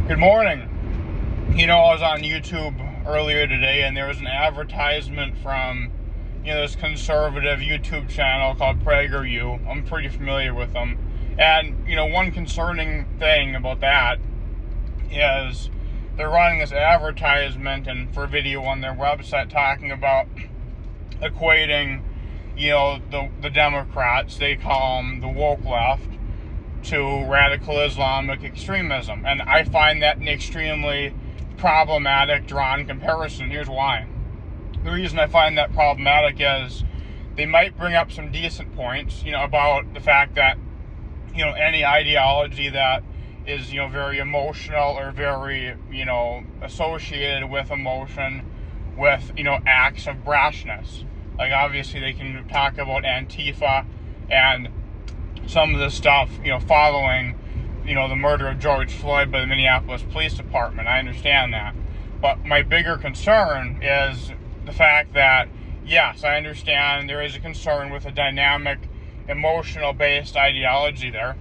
Good morning. I was on YouTube earlier today and there was an advertisement from, this conservative YouTube channel called PragerU. I'm pretty familiar with them. And, one concerning thing about that is they're running this advertisement and for video on their website talking about equating, the Democrats, they call them the woke left, to radical Islamic extremism. And I find that an extremely problematic drawn comparison. Here's why. The reason I find that problematic is they might bring up some decent points, about the fact that, any ideology that is, very emotional or very, associated with emotion, with, acts of brashness. Like, obviously, they can talk about Antifa and some of the stuff, following, the murder of George Floyd by the Minneapolis Police Department. I understand that. But my bigger concern is the fact that, yes, I understand there is a concern with a dynamic, emotional-based ideology there.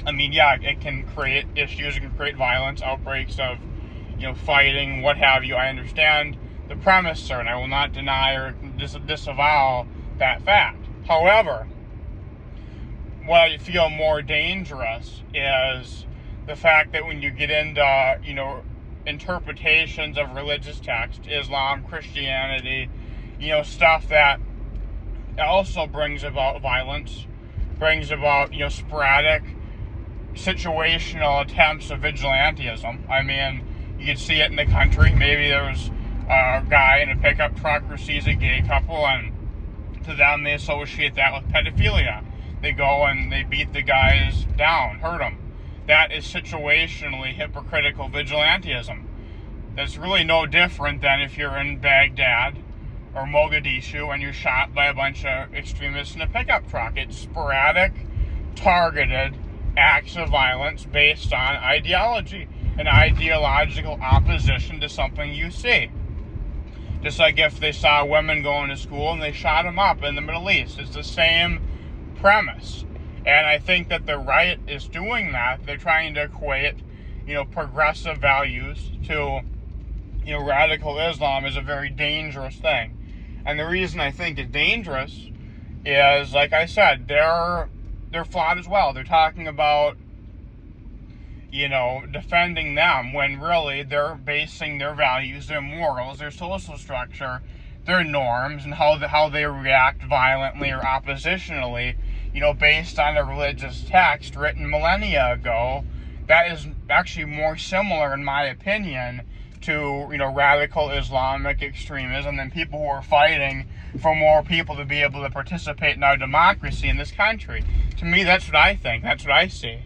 I mean, yeah, it can create issues, it can create violence, outbreaks of, fighting, what have you. I understand the premise, sir, and I will not deny or disavow that fact. However, what I feel more dangerous is the fact that when you get into, interpretations of religious text, Islam, Christianity, stuff that also brings about violence, brings about, sporadic, situational attempts of vigilantism. I mean, you can see it in the country. Maybe there's a guy in a pickup truck who sees a gay couple, and to them they associate that with pedophilia. They go and they beat the guys down, hurt them. That is situationally hypocritical vigilantism. That's really no different than if you're in Baghdad or Mogadishu and you're shot by a bunch of extremists in a pickup truck. It's sporadic, targeted acts of violence based on ideology, an ideological opposition to something you see. Just like if they saw women going to school and they shot them up in the Middle East. It's the same premise. And I think that the right is doing that. They're trying to equate, progressive values to, radical Islam is a very dangerous thing. And the reason I think it's dangerous is, like I said, they're flawed as well. They're talking about, defending them when really they're basing their values, their morals, their social structure, their norms, and how they react violently or oppositionally, based on a religious text written millennia ago. That is actually more similar, in my opinion, to, radical Islamic extremism than people who are fighting for more people to be able to participate in our democracy in this country. To me, that's what I think. That's what I see.